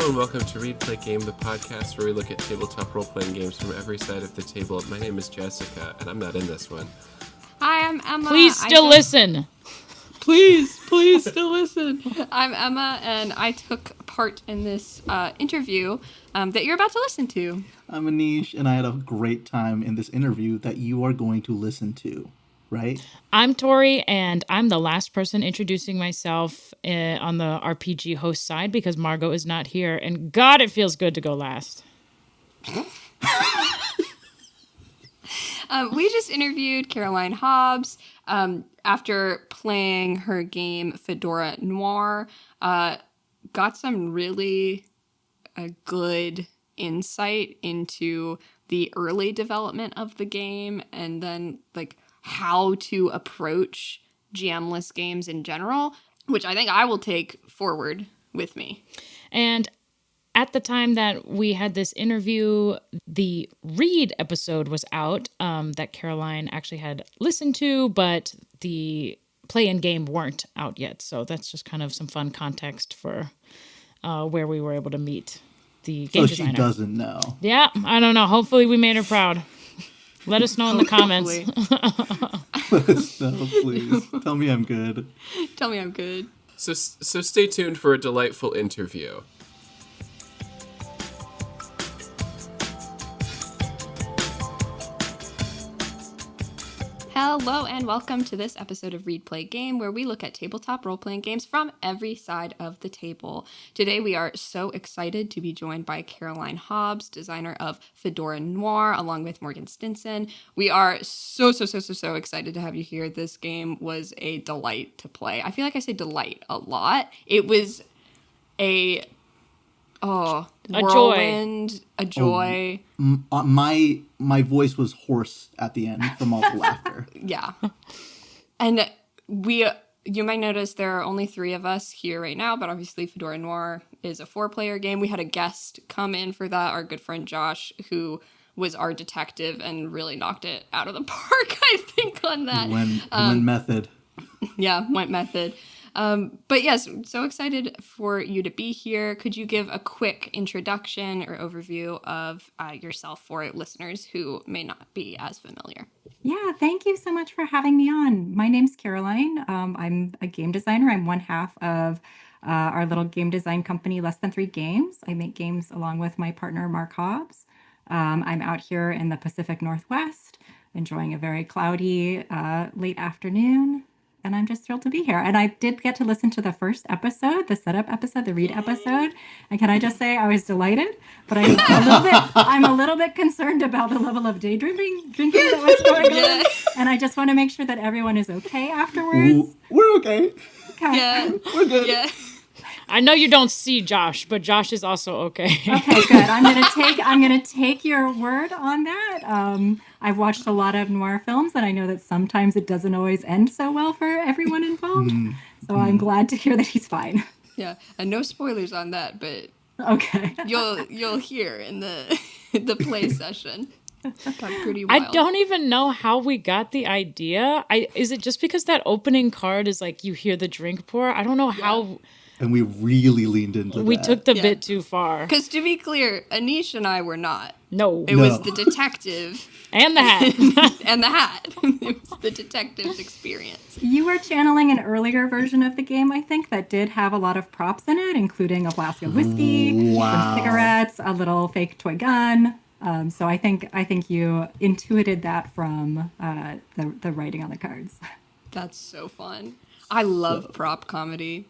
and welcome to Read Play Game, the podcast where we look at tabletop role-playing games from every side of the table. My name is Jessica, and I'm not in this one. Hi, I'm Emma. Please still listen. Please still listen. I'm Emma, and I took part in this interview that you're about to listen to. I'm Anish, and I had a great time in this interview that you are going to listen to, right? I'm Tori, and I'm the last person introducing myself on the RPG host side because Margot is not here. And God, it feels good to go last. We just interviewed Caroline Hobbs after playing her game Fedora Noir. Got some really good insight into the early development of the game and then like how to approach GM-less games in general, which I think I will take forward with me. And at the time that we had this interview, the Read episode was out that Caroline actually had listened to, but the play and game weren't out yet. So that's just kind of some fun context for where we were able to meet the game designer. So she doesn't know. Yeah, I don't know. Hopefully we made her proud. Let us know in the comments. Let us know, please. Tell me I'm good. Tell me I'm good. So stay tuned for a delightful interview. Hello and welcome to this episode of Read Play Game, where we look at tabletop role-playing games from every side of the table. Today we are so excited to be joined by Caroline Hobbs, designer of Fedora Noir, along with Morgan Stinson. We are so excited to have you here. This game was a delight to play. I feel like I say delight a lot. It was a whirlwind, a joy. My voice was hoarse at the end from all the laughter. Yeah. And you might notice there are only 3 of us here right now, but obviously Fedora Noir is a 4-player game. We had a guest come in for that, our good friend Josh, who was our detective and really knocked it out of the park, I think, on that. Went method. Yeah, went method. But yes, so excited for you to be here. Could you give a quick introduction or overview of yourself for listeners who may not be as familiar? Yeah, thank you so much for having me on. My name's Caroline. I'm a game designer. I'm one half of our little game design company, Less Than 3 Games. I make games along with my partner, Mark Hobbs. I'm out here in the Pacific Northwest, enjoying a very cloudy late afternoon. And I'm just thrilled to be here. And I did get to listen to the first episode, the setup episode, the Read episode. And can I just say I was delighted, but I'm a little bit concerned about the level of daydreaming drinking that was going on. And I just want to make sure that everyone is okay afterwards. We're okay. Okay. Yeah. We're good. Yeah. I know you don't see Josh, but Josh is also okay. Okay, good. I'm gonna take your word on that. I've watched a lot of noir films, and I know that sometimes it doesn't always end so well for everyone involved. So I'm glad to hear that he's fine. Yeah, and no spoilers on that, but okay, you'll hear in the play session. Got pretty wild. I don't even know how we got the idea. Is it just because that opening card is like you hear the drink pour? I don't know how. And we really leaned into We that. took the bit too far. Because to be clear, Anish and I were not. No. It was the detective. And the hat. And the hat. It was the detective's experience. You were channeling an earlier version of the game, I think, that did have a lot of props in it, including a flask of whiskey, some cigarettes, a little fake toy gun. So I think you intuited that from the writing on the cards. That's so fun. I love prop comedy.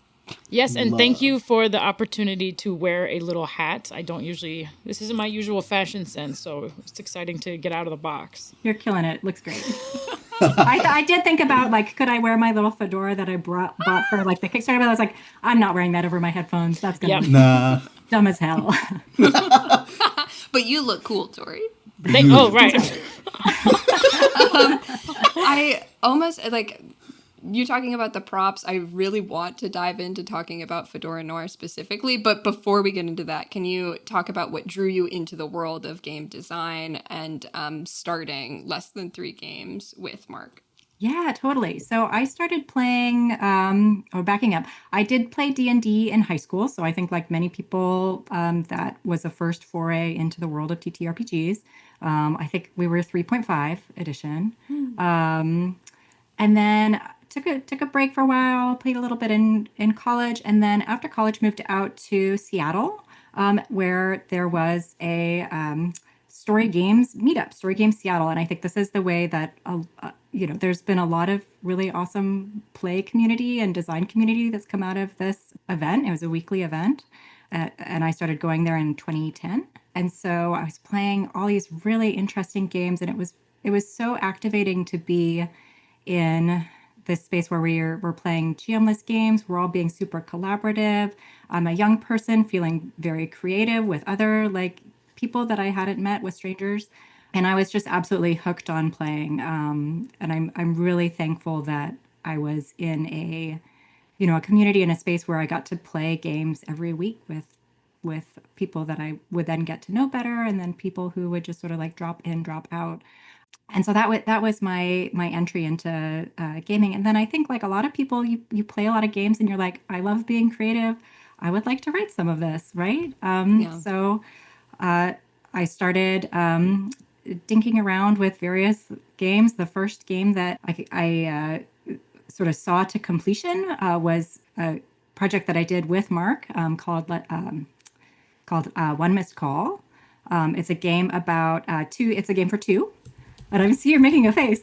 Yes, and thank you for the opportunity to wear a little hat. This isn't my usual fashion sense, so it's exciting to get out of the box. You're killing it. Looks great. I did think about, like, could I wear my little fedora that I bought for, like, the Kickstarter? But I was like, I'm not wearing that over my headphones. That's going to be dumb as hell. But you look cool, Tori. Right. I almost, like... You talking about the props, I really want to dive into talking about Fedora Noir specifically, but before we get into that, can you talk about what drew you into the world of game design and starting Less Than 3 Games with Mark? Yeah, totally. So I started playing, or backing up, I did play D&D in high school. So I think like many people, that was a first foray into the world of TTRPGs. I think we were 3.5 edition. Um, and then took a break for a while, played a little bit in college, and then after college moved out to Seattle, where there was a story games meetup, Story Games Seattle, and I think this is the way that there's been a lot of really awesome play community and design community that's come out of this event. It was a weekly event, and I started going there in 2010, and so I was playing all these really interesting games, and it was so activating to be in this space where we're playing GM-less games. We're all being super collaborative. I'm a young person feeling very creative with other like people that I hadn't met, with strangers. And I was just absolutely hooked on playing. And I'm really thankful that I was in a community, in a space where I got to play games every week with people that I would then get to know better, and then people who would just sort of like drop in, drop out. And so that was my entry into gaming. And then I think like a lot of people, you play a lot of games and you're like, I love being creative. I would like to write some of this, right? Yeah. So I started dinking around with various games. The first game that I sort of saw to completion was a project that I did with Mark, called One Missed Call. It's a game about two. It's a game for two. But I see you're making a face.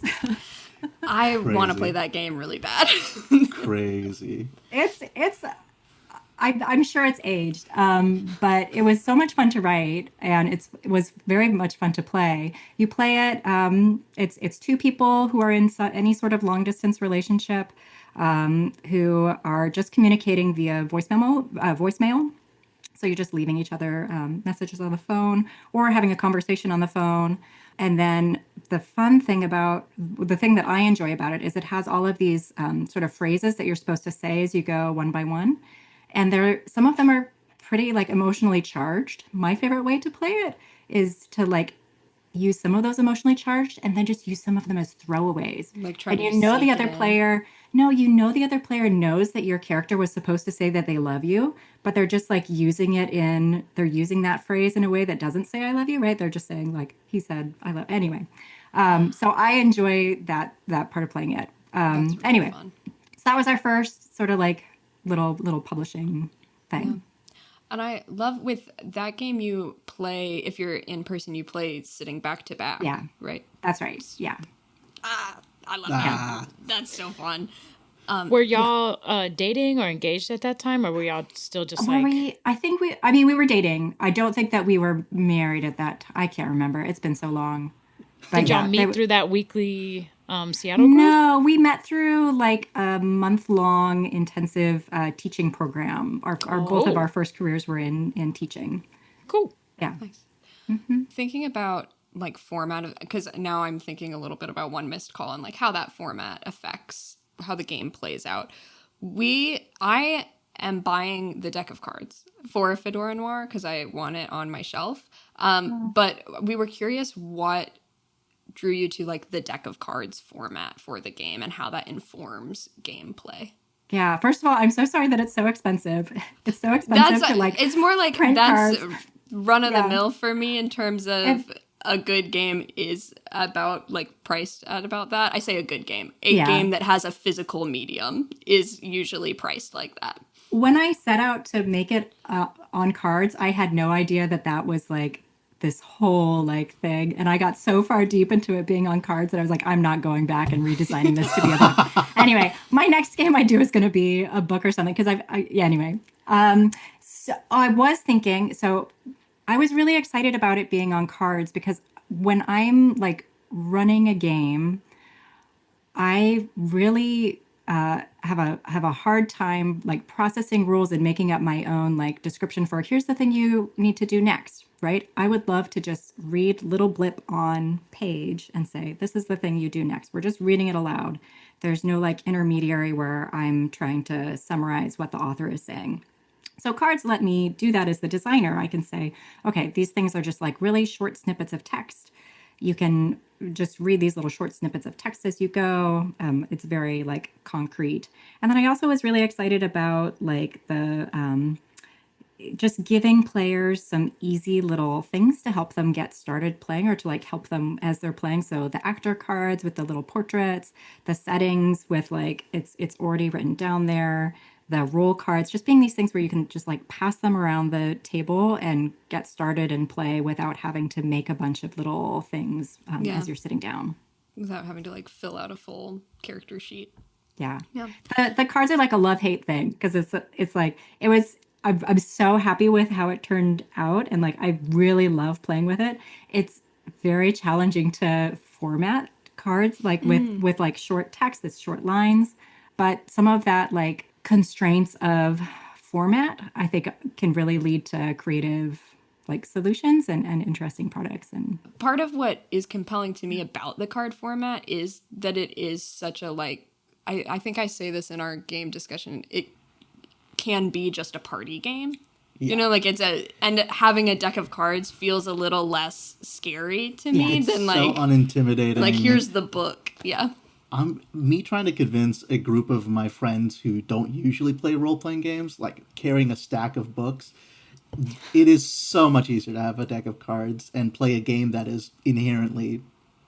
I want to Crazy. play that game really bad. Crazy. It's I'm sure it's aged, but it was so much fun to write, and it was very much fun to play. You play it. It's two people who are in any sort of long distance relationship, who are just communicating via voicemail. So you're just leaving each other messages on the phone or having a conversation on the phone. And then the thing that I enjoy about it is it has all of these sort of phrases that you're supposed to say as you go one by one. And some of them are pretty like emotionally charged. My favorite way to play it is to like use some of those emotionally charged and then just use some of them as throwaways. Like try And to you know the sneak it other in. player, no, you know the other player knows that your character was supposed to say that they love you, but they're just like they're using that phrase in a way that doesn't say I love you, right? They're just saying like he said I love anyway. So I enjoy that part of playing it. That's really Anyway, fun. so that was our first sort of like little publishing thing. And I love with that game you play, if you're in person, you play sitting back to back. Yeah. Right? That's right. Yeah. I love that. That's so fun. Were y'all dating or engaged at that time, or were y'all still just like? We were dating. I don't think that we were married at that I can't remember. It's been so long. But Did y'all yeah, meet through that weekly Seattle group? No, we met through like a month-long intensive teaching program. Our both of our first careers were in teaching. Cool. Yeah. Thinking about like format of, because now I'm thinking a little bit about One Missed Call and like how that format affects how the game plays out. I am buying the deck of cards for Fedora Noir because I want it on my shelf. But we were curious what drew you to like the deck of cards format for the game and how that informs gameplay. Yeah. First of all, I'm so sorry that it's so expensive. It's so expensive to like it's more like print that's cards. run of the mill for me in terms of a good game is about like priced at about that. I say a good game. A game that has a physical medium is usually priced like that. When I set out to make it on cards, I had no idea that was like this whole like thing. And I got so far deep into it being on cards that I was like, I'm not going back and redesigning this to be a book. Anyway, my next game I do is going to be a book or something. Cause anyway. So I was thinking, so I was really excited about it being on cards because when I'm like running a game, I really have a hard time like processing rules and making up my own like description for here's the thing you need to do next, right? I would love to just read little blip on page and say this is the thing you do next. We're just reading it aloud. There's no like intermediary where I'm trying to summarize what the author is saying. So cards let me do that as the designer. I can say, okay, these things are just like really short snippets of text. You can just read these little short snippets of text as you go. It's very like concrete. And then I also was really excited about like the just giving players some easy little things to help them get started playing, or to like help them as they're playing. So the actor cards with the little portraits, the settings with like it's already written down there, the role cards, just being these things where you can just like pass them around the table and get started and play without having to make a bunch of little things as you're sitting down. Without having to like fill out a full character sheet. Yeah. Yeah. The cards are like a love-hate thing, because it's like it was. I'm so happy with how it turned out, and like I really love playing with it. It's very challenging to format cards like with like short text, it's short lines, but some of that like constraints of format I think can really lead to creative like solutions and interesting products. And Part of what is compelling to me about the card format is that it is such a like I think I say this in our game discussion, it can be just a party game. Yeah. You know, like and having a deck of cards feels a little less scary to me than like so unintimidating. Like here's the book. Yeah. Me trying to convince a group of my friends who don't usually play role-playing games, like carrying a stack of books, it is so much easier to have a deck of cards and play a game that is inherently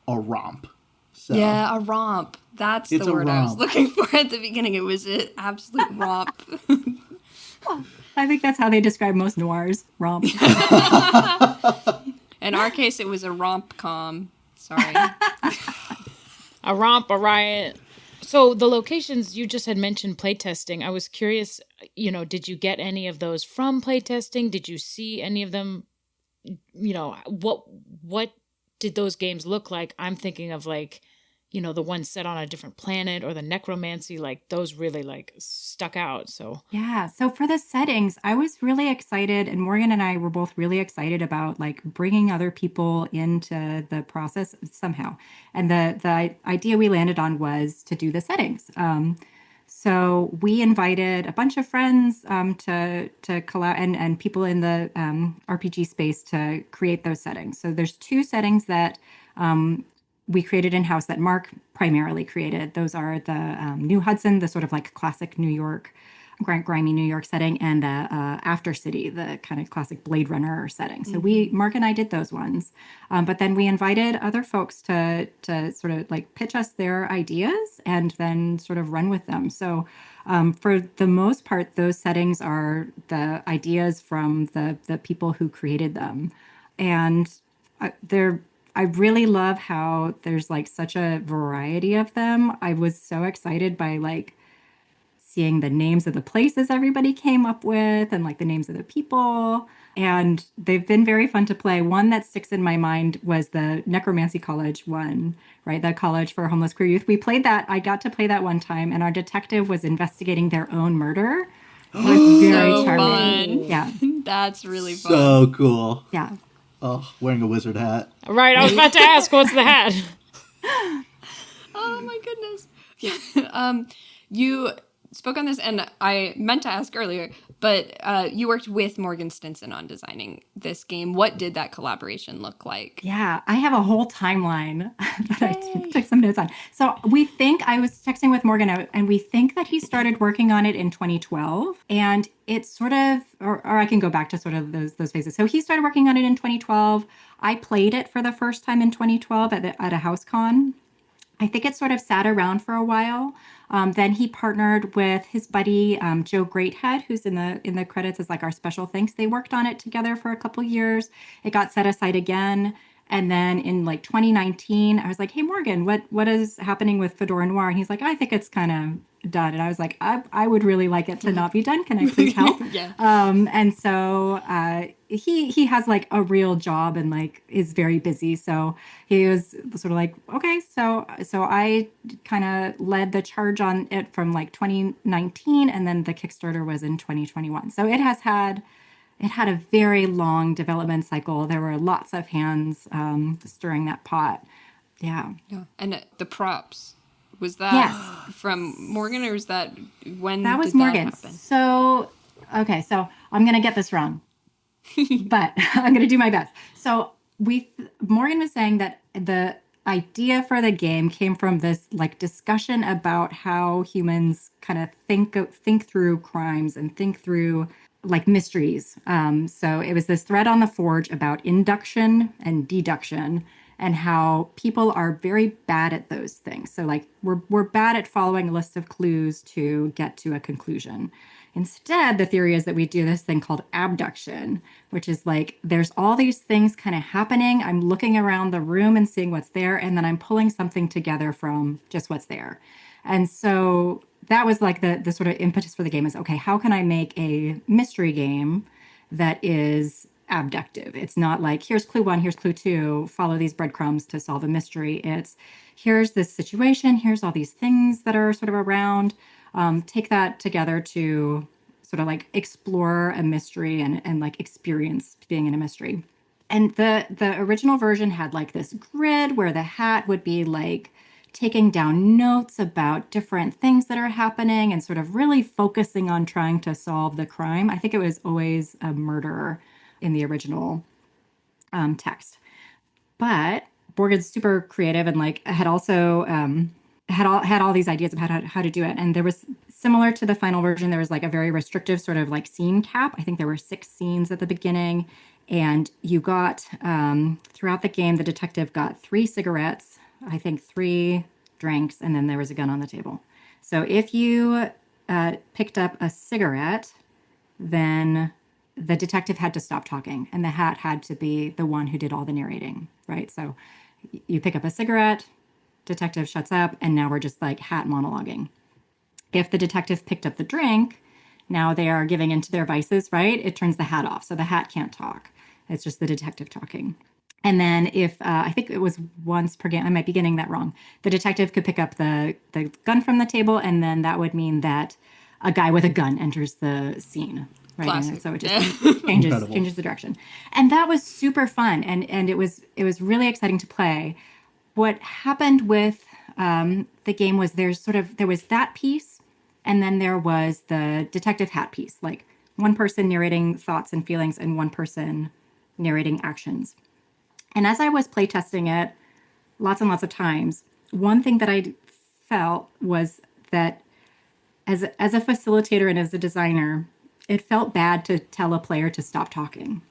a romp. So, yeah, a romp. That's the word I was looking for at the beginning. It was an absolute romp. I think that's how they describe most noirs, romp. In our case, it was a romp-com. Sorry. A romp, a riot. So the locations, you just had mentioned playtesting. I was curious, did you get any of those from playtesting? Did you see any of them? What did those games look like? I'm thinking of like, the ones set on a different planet, or the necromancy, like those really like stuck out. So yeah. So for the settings, I was really excited, and Morgan and I were both really excited about like bringing other people into the process somehow. And the idea we landed on was to do the settings. So we invited a bunch of friends to collab and people in the RPG space to create those settings. So there's 2 settings that we created in-house that Mark primarily created. Those are the New Hudson, the sort of like classic New York, grimy New York setting, and the After City, the kind of classic Blade Runner setting. So Mark and I did those ones. But then we invited other folks to sort of like pitch us their ideas and then sort of run with them. So for the most part, those settings are the ideas from the people who created them. And I really love how there's like such a variety of them. I was so excited by like seeing the names of the places everybody came up with and like the names of the people. And they've been very fun to play. One that sticks in my mind was the Necromancy College one, right? The College for Homeless Queer Youth. We played that. I got to play that one time, and our detective was investigating their own murder. It was very so charming. Fun. Yeah. That's really fun. So cool. Yeah. Oh, wearing a wizard hat. Right, I was about to ask, what's the hat? Oh my goodness. Yeah. You spoke on this, and I meant to ask earlier, but you worked with Morgan Stinson on designing this game. What did that collaboration look like? Yeah, I have a whole timeline that I took some notes on. So I was texting with Morgan, and we think that he started working on it in 2012. And it's sort of, or I can go back to sort of those phases. So he started working on it in 2012. I played it for the first time in 2012 at a house con. I think it sort of sat around for a while. Then he partnered with his buddy Joe Greathead, who's in the credits as like our special thanks. They worked on it together for a couple years. It got set aside again, and then in like 2019, I was like, "Hey Morgan, what is happening with Fedora Noir?" And he's like, "I think it's kind of done." And I was like, "I would really like it to not be done. Can I please help?" Yeah. And so he has like a real job and like is very busy. So he was sort of like, okay, so I kind of led the charge on it from like 2019, and then the Kickstarter was in 2021. So it had a very long development cycle. There were lots of hands stirring that pot. Yeah. Yeah. And the props, was that from Morgan, or was that when that was did Morgan? That happen? So okay, so I'm gonna get this wrong, but I'm gonna do my best. So Morgan was saying that idea for the game came from this like discussion about how humans kind of think through crimes and think through like mysteries. So it was this thread on the Forge about induction and deduction and how people are very bad at those things. So like we're bad at following a list of clues to get to a conclusion. Instead, the theory is that we do this thing called abduction, which is like there's all these things kind of happening. I'm looking around the room and seeing what's there, and then I'm pulling something together from just what's there. And so that was like the sort of impetus for the game is, okay, how can I make a mystery game that is abductive? It's not like, here's clue 1, here's clue 2, follow these breadcrumbs to solve a mystery. It's here's this situation, here's all these things that are sort of around. Take that together to sort of like explore a mystery and like experience being in a mystery. And the original version had like this grid where the hat would be like taking down notes about different things that are happening and sort of really focusing on trying to solve the crime. I think it was always a murderer in the original text. But Borgen's super creative and like had also had all these ideas about how to do it. And there was, similar to the final version, there was like a very restrictive sort of like scene cap. I think there were 6 scenes at the beginning. And you got, throughout the game, the detective got 3 cigarettes, I think 3 drinks, and then there was a gun on the table. So if you picked up a cigarette, then the detective had to stop talking and the hat had to be the one who did all the narrating, right? So you pick up a cigarette, detective shuts up, and now we're just like hat monologuing. If the detective picked up the drink, now they are giving into their vices, right? It turns the hat off. So the hat can't talk. It's just the detective talking. And then if, I think it was once per game, I might be getting that wrong. The detective could pick up the gun from the table, and then that would mean that a guy with a gun enters the scene. Right. Classic. So it just changes the direction. And that was super fun. And it was really exciting to play. What happened with the game was there was that piece, and then there was the detective hat piece, like one person narrating thoughts and feelings and one person narrating actions. And as I was playtesting it lots and lots of times, one thing that I felt was that as a facilitator and as a designer, it felt bad to tell a player to stop talking.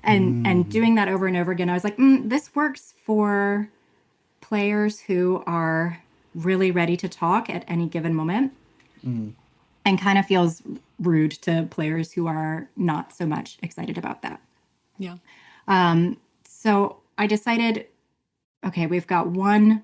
And doing that over and over again, I was like, this works for players who are really ready to talk at any given moment, and kind of feels rude to players who are not so much excited about that. Yeah. So I decided, okay, we've got one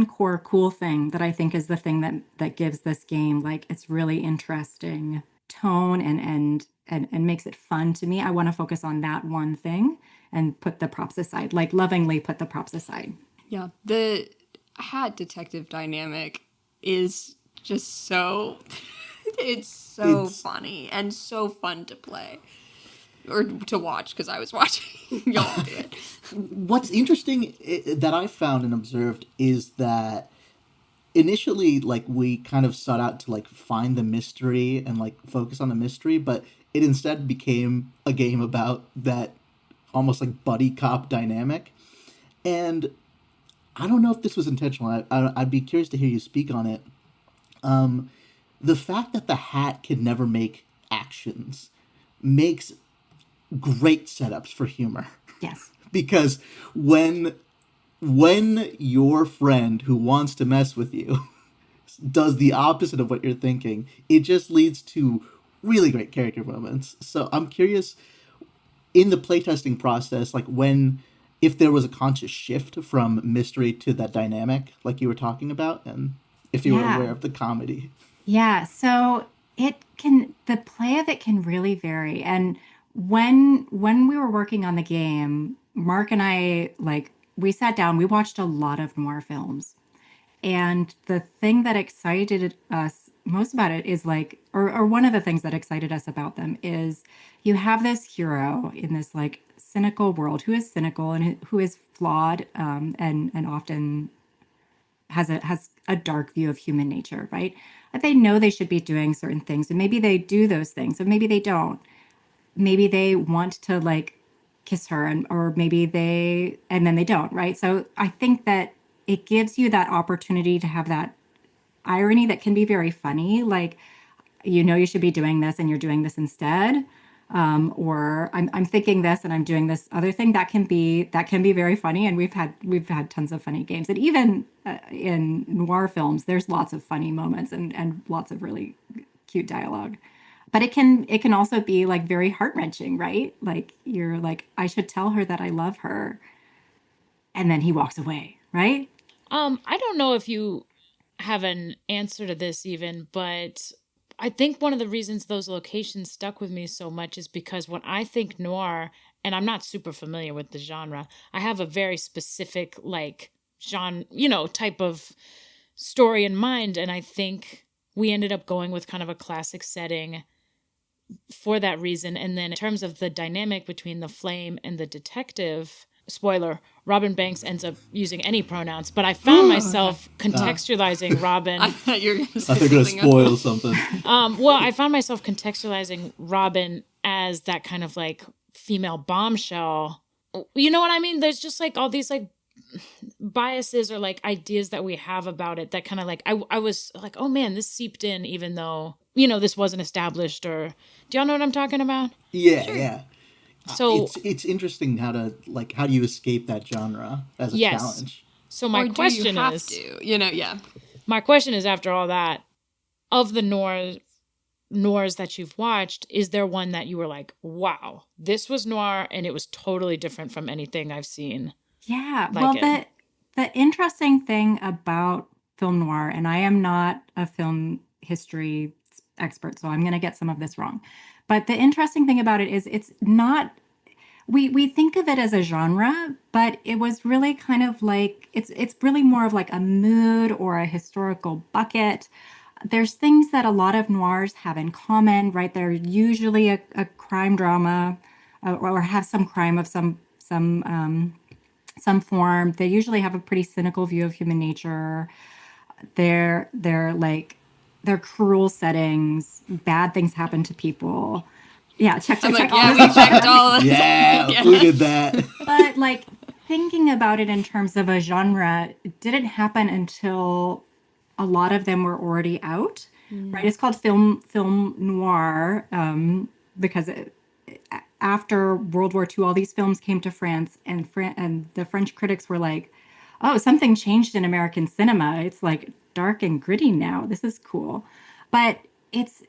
core cool thing that I think is the thing that gives this game like its really interesting tone and makes it fun to me. I want to focus on that one thing and put the props aside, like lovingly put the props aside. Yeah. The hat detective dynamic is just so it's funny and so fun to play or to watch, because I was watching y'all do it. What's interesting that I found and observed is that initially, like, we kind of sought out to like find the mystery and like focus on the mystery, but it instead became a game about that almost like buddy cop dynamic. And I don't know if this was intentional. I'd be curious to hear you speak on it. The fact that the hat can never make actions makes great setups for humor. Yes. Because when your friend who wants to mess with you does the opposite of what you're thinking, it just leads to really great character moments. So I'm curious, in the playtesting process, like if there was a conscious shift from mystery to that dynamic, like you were talking about, and if you were aware of the comedy. Yeah. So the play of it can really vary. And when we were working on the game, Mark and I, like, we sat down, we watched a lot of noir films. And the thing that excited us most about it is like, or one of the things that excited us about them is you have this hero in this like cynical world who is cynical and who is flawed, and often has a dark view of human nature, right? They know they should be doing certain things, and maybe they do those things, and maybe they don't. Maybe they want to like kiss her, or maybe and then they don't, right? So I think that it gives you that opportunity to have that irony that can be very funny. Like, you should be doing this and you're doing this instead. Or I'm thinking this and I'm doing this other thing. That can be very funny. And we've had tons of funny games. And even in noir films, there's lots of funny moments and lots of really cute dialogue. But it can also be like very heart-wrenching, right? Like, you're like, I should tell her that I love her. And then he walks away, right? I don't know if you have an answer to this even, but I think one of the reasons those locations stuck with me so much is because when I think noir, and I'm not super familiar with the genre, I have a very specific like genre, type of story in mind. And I think we ended up going with kind of a classic setting for that reason. And then in terms of the dynamic between the flame and the detective, spoiler, Robin Banks ends up using any pronouns, but I found myself contextualizing Robin. I thought you were going to say I think they're something gonna else. spoil something. Well, I found myself contextualizing Robin as that kind of like female bombshell. You know what I mean? There's just like all these like biases or like ideas that we have about it that kind of like, I was like, oh man, this seeped in even though, this wasn't established. Or do y'all know what I'm talking about? Yeah, yeah. So It's interesting how do you escape that genre as a Yes. challenge? so my Or do question you have is, to? Yeah. my question is, after all that, of the noirs that you've watched, is there one that you were like, wow, this was noir and it was totally different from anything I've seen? Yeah. Like Well, it. the interesting thing about film noir, and I am not a film history expert, so I'm going to get some of this wrong. But the interesting thing about it is it's not, we think of it as a genre, but it was really kind of like it's really more of like a mood or a historical bucket. There's things that a lot of noirs have in common, right? They're usually a crime drama, or have some crime of some form. They usually have a pretty cynical view of human nature. They're cruel settings. Bad things happen to people. Yeah, check, I'm check, like, check. yeah, we checked all of this. Yeah, we did that. But like, thinking about it in terms of a genre, it didn't happen until a lot of them were already out, right? It's called film noir, because after World War II, all these films came to France, and the French critics were like, "Oh, something changed in American cinema. It's like dark and gritty now. This is cool." But it's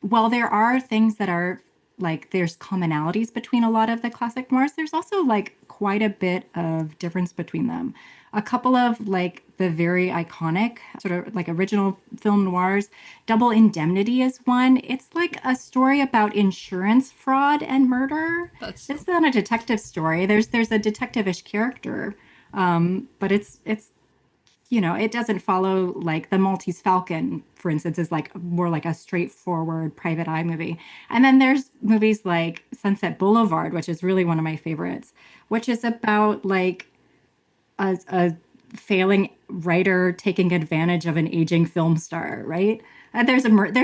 well, there are things that are like, there's commonalities between a lot of the classic noirs. There's also like quite a bit of difference between them. A couple of like the very iconic sort of like original film noirs, Double Indemnity is one. It's like a story about insurance fraud and murder. That's It's not a detective story. There's a detective-ish character, but it's it doesn't follow like the Maltese Falcon, for instance, is like more like a straightforward private eye movie. And then there's movies like Sunset Boulevard, which is really one of my favorites, which is about like a failing writer taking advantage of an aging film star, right? There's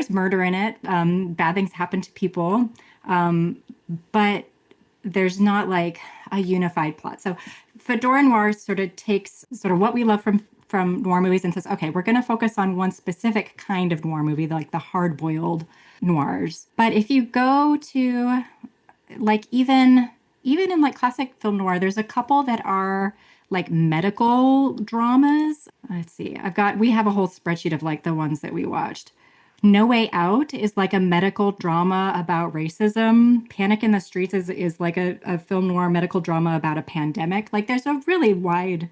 murder in it. Bad things happen to people, but there's not like a unified plot. So Fedora Noir sort of takes sort of what we love from noir movies and says, okay, we're going to focus on one specific kind of noir movie, like the hard-boiled noirs. But if you go to like even in like classic film noir, there's a couple that are like medical dramas. Let's see. We have a whole spreadsheet of like the ones that we watched. No Way Out is like a medical drama about racism. Panic in the Streets is like a film noir medical drama about a pandemic. Like, there's a really wide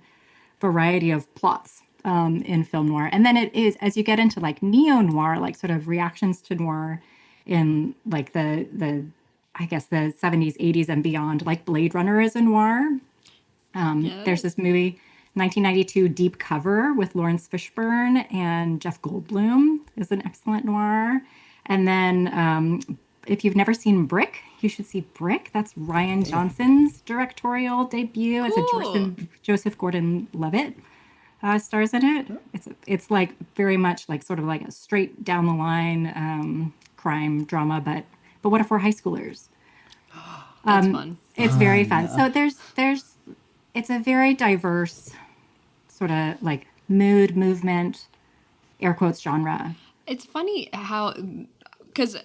variety of plots in film noir. And then it is, as you get into like neo noir, like sort of reactions to noir in like the I guess the 70s, 80s and beyond, like Blade Runner is a noir. There's this movie, 1992 Deep Cover with Lawrence Fishburne and Jeff Goldblum is an excellent noir. And then if you've never seen Brick, you should see Brick. That's Ryan Johnson's directorial debut. Cool. It's a Joseph Gordon-Levitt stars in it. It's like very much like sort of like a straight down the line crime drama, but what if we're high schoolers? That's fun. It's very fun. So it's a very diverse sort of like mood, movement, air quotes genre. It's funny how, because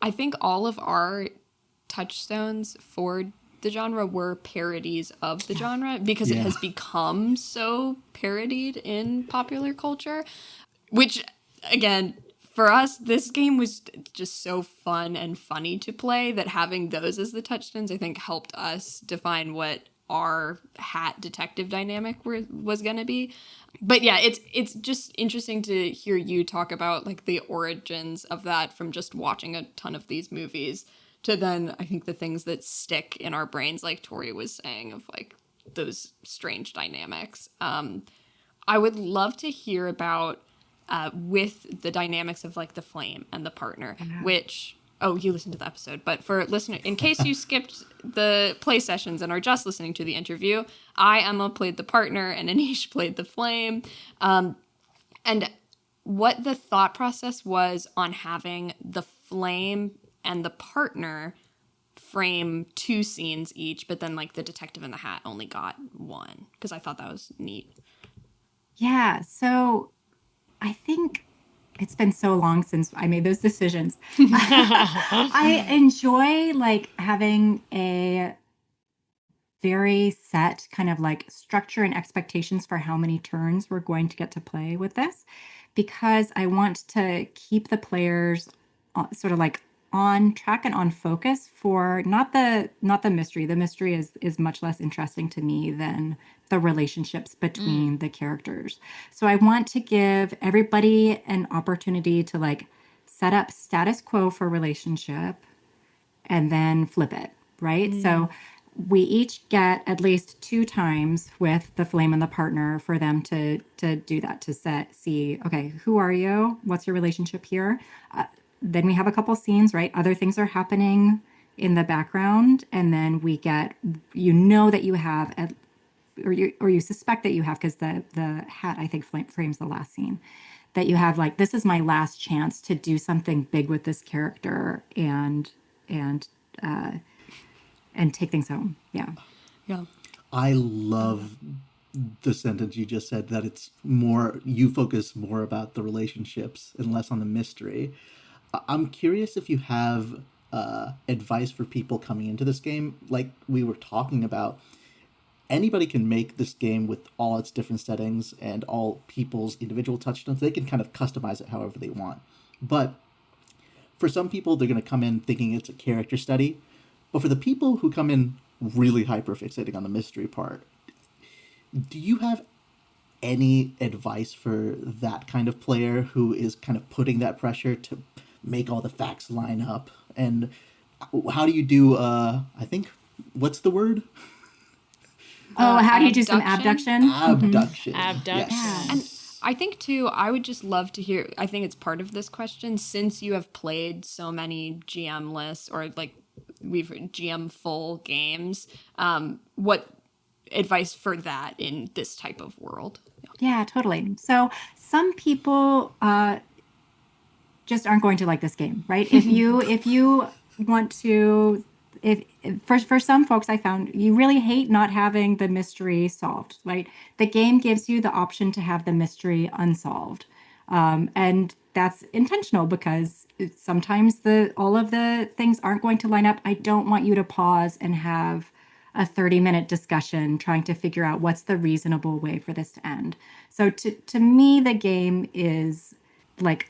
I think all of our touchstones for the genre were parodies of the genre because it has become so parodied in popular culture, which, again, for us, this game was just so fun and funny to play that having those as the touchstones, I think, helped us define what our hat detective dynamic was going to be. But yeah, it's just interesting to hear you talk about like the origins of that from just watching a ton of these movies to then I think the things that stick in our brains, like Tori was saying, of like those strange dynamics. I would love to hear about with the dynamics of like the flame and the partner, which, oh, you listened to the episode, but for listener, in case you skipped the play sessions and are just listening to the interview, Emma, played the partner and Anish played the flame. And what the thought process was on having the flame and the partner frame 2 scenes each, but then like the detective in the hat only got 1, because I thought that was neat. Yeah, so I think it's been so long since I made those decisions. I enjoy like having a very set kind of like structure and expectations for how many turns we're going to get to play with this, because I want to keep the players sort of like on track and on focus for not the mystery. The mystery is much less interesting to me than the relationships between the characters. So I want to give everybody an opportunity to like set up status quo for relationship and then flip it, right? So we each get at least 2 times with the flame and the partner for them to do that, to see, okay, who are you? What's your relationship here? Then we have a couple scenes, right? Other things are happening in the background. And then we get, that you have, or you suspect that you have, because the hat, I think, frames the last scene, that you have like, this is my last chance to do something big with this character and take things home. Yeah. Yeah. I love the sentence you just said, that it's more, you focus more about the relationships and less on the mystery. I'm curious if you have advice for people coming into this game. Like we were talking about, anybody can make this game with all its different settings and all people's individual touchstones. They can kind of customize it however they want. But for some people, they're going to come in thinking it's a character study. But for the people who come in really hyper-fixating on the mystery part, do you have any advice for that kind of player who is kind of putting that pressure to make all the facts line up? And how do you do, I think, what's the word? How do you do some abduction? Abduction. Abduction. Yes. And I think, too, I would just love to hear, I think it's part of this question, since you have played so many GM-less or like we've GM full games, what advice for that in this type of world? Yeah, totally. So some people just aren't going to like this game, right? If you want to, if for some folks, I found you really hate not having the mystery solved, right? The game gives you the option to have the mystery unsolved, and that's intentional because sometimes all of the things aren't going to line up. I don't want you to pause and have a 30-minute discussion trying to figure out what's the reasonable way for this to end. So to me, the game is like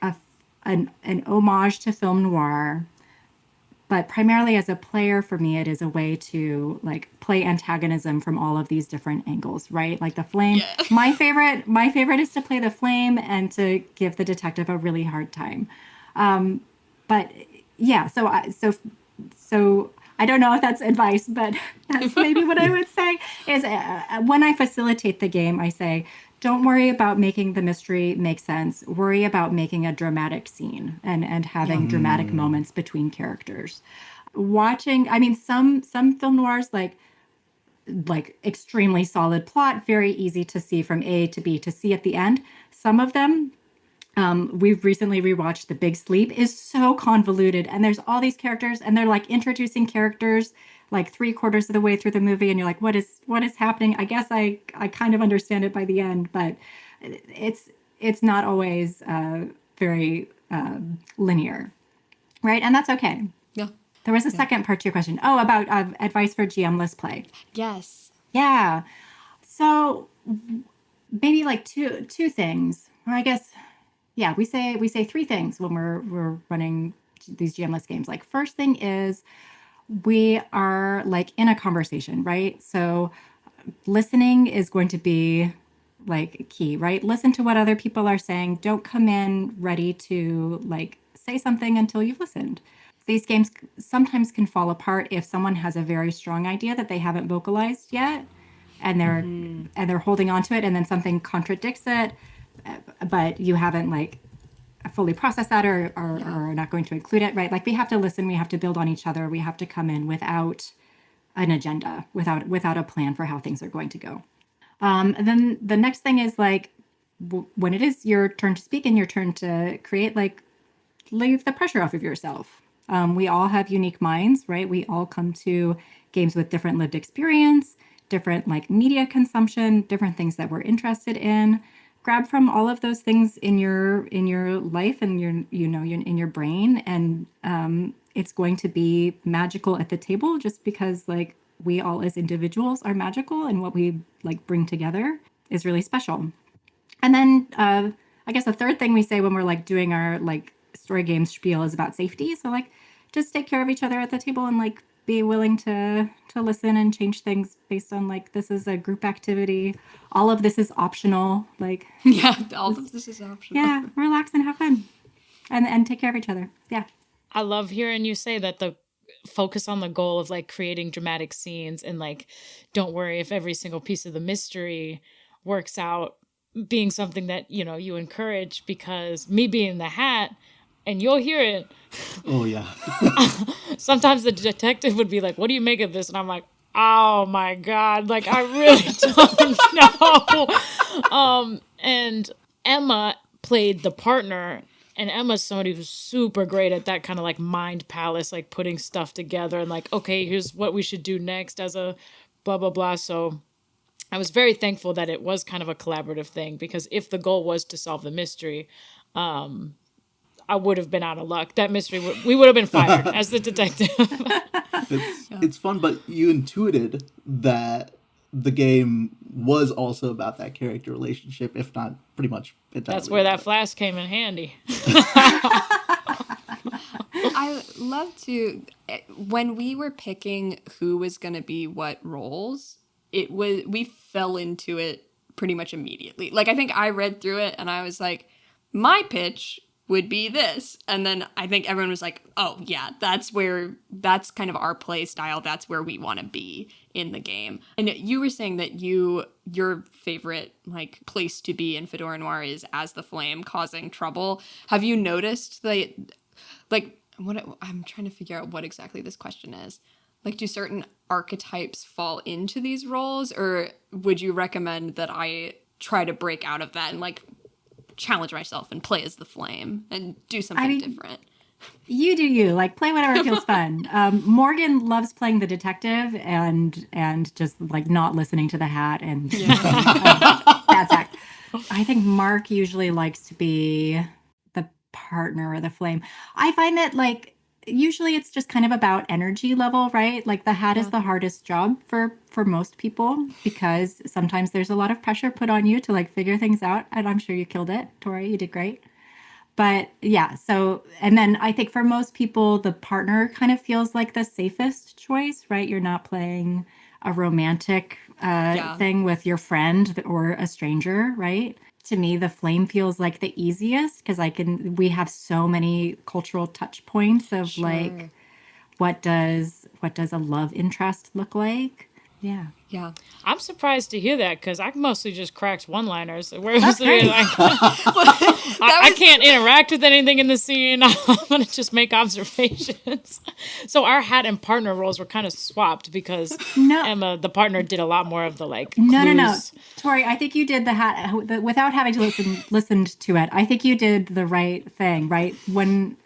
an homage to film noir, but primarily as a player, for me, it is a way to like play antagonism from all of these different angles, right? Like the flame. Yeah. My favorite is to play the flame and to give the detective a really hard time. But yeah, so I don't know if that's advice, but that's maybe what I would say is when I facilitate the game, I say, don't worry about making the mystery make sense. Worry about making a dramatic scene and having dramatic moments between characters. Watching, I mean, some film noirs like extremely solid plot, very easy to see from A to B to C at the end. Some of them We've recently rewatched The Big Sleep. Is so convoluted, and there's all these characters, and they're like introducing characters like 3/4 of the way through the movie, and you're like, what is happening? I guess I kind of understand it by the end, but it's not always very linear, right? And that's okay. Yeah. There was a second part to your question. Oh, about advice for GM-less play. Yes. Yeah. So maybe like two things, or I guess, yeah, we say three things when we're running these GM-less games. Like, first thing is we are like in a conversation, right? So listening is going to be like key, right? Listen to what other people are saying. Don't come in ready to like say something until you've listened. These games sometimes can fall apart if someone has a very strong idea that they haven't vocalized yet, and they're holding on to it, and then something contradicts it, but you haven't like fully processed that or are not going to include it, right? Like, we have to listen, we have to build on each other, we have to come in without an agenda, without a plan for how things are going to go. And then the next thing is like, when it is your turn to speak and your turn to create, like, leave the pressure off of yourself. We all have unique minds, right? We all come to games with different lived experience, different like media consumption, different things that we're interested in. Grab from all of those things in your life and in your brain, and it's going to be magical at the table, just because like we all as individuals are magical, and what we like bring together is really special. And then I guess the third thing we say when we're like doing our like story game spiel is about safety. So like, just take care of each other at the table, and like be willing to listen and change things based on like, this is a group activity. All of this is optional. Like, Yeah, all of this is optional. yeah, relax and have fun, and take care of each other. Yeah. I love hearing you say that the focus on the goal of like creating dramatic scenes, and like, don't worry if every single piece of the mystery works out, being something that, you encourage, because me being the hat, and you'll hear it. Oh yeah. Sometimes the detective would be like, what do you make of this? And I'm like, oh my God, like, I really don't know. And Emma played the partner, and Emma's somebody who's super great at that kind of like mind palace, like putting stuff together and like, okay, here's what we should do next as a blah, blah, blah. So I was very thankful that it was kind of a collaborative thing, because if the goal was to solve the mystery, I would have been out of luck. That mystery, we would have been fired as the detective. It's fun, but you intuited that the game was also about that character relationship, if not pretty much entirely. That's where that flask came in handy. I love to, when we were picking who was going to be what roles, we fell into it pretty much immediately. Like, I think I read through it and I was like, my pitch would be this. And then I think everyone was like, oh yeah, that's kind of our play style. That's where we want to be in the game. And you were saying that your favorite like place to be in Fedora Noir is as the flame causing trouble. Have you noticed that, like, I'm trying to figure out what exactly this question is. Like, do certain archetypes fall into these roles, or would you recommend that I try to break out of that and like challenge myself and play as the flame and do something different? You do you. Like, play whatever feels fun. Morgan loves playing the detective and just like not listening to the hat and that's act. I think Mark usually likes to be the partner or the flame. I find that like usually it's just kind of about energy level, right? Like, the hat is the hardest job for most people, because sometimes there's a lot of pressure put on you to like figure things out. And I'm sure you killed it, Tori. You did great. But yeah, so, and then I think for most people, the partner kind of feels like the safest choice, right? You're not playing a romantic thing with your friend or a stranger, right? To me, the flame feels like the easiest, because we have so many cultural touch points of like, what does a love interest look like? Yeah. Yeah. I'm surprised to hear that because I mostly just cracked one-liners. Whereas That's great. I can't interact with anything in the scene. I'm gonna just make observations. So our hat and partner roles were kind of swapped because No. Emma, the partner, did a lot more of the No. clues. Tori, I think you did the hat without having to listened to it. I think you did the right thing, right? When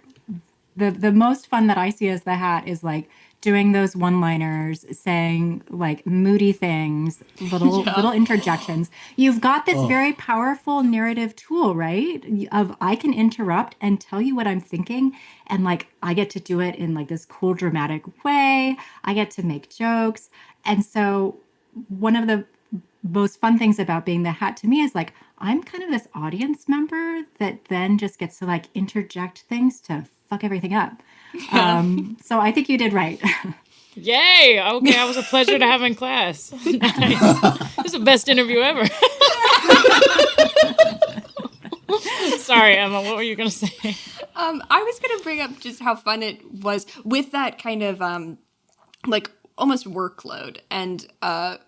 the most fun that I see as the hat is like doing those one-liners, saying like moody things, little interjections. You've got this very powerful narrative tool, right? Of I can interrupt and tell you what I'm thinking, and like I get to do it in like this cool dramatic way. I get to make jokes. And so one of the most fun things about being the hat to me is like I'm kind of this audience member that then just gets to like interject things to fuck everything up. So I think you did right. Yay! Okay, that was a pleasure to have in class. Nice. This is the best interview ever. Sorry, Emma, what were you going to say? I was going to bring up just how fun it was with that kind of like almost workload. And I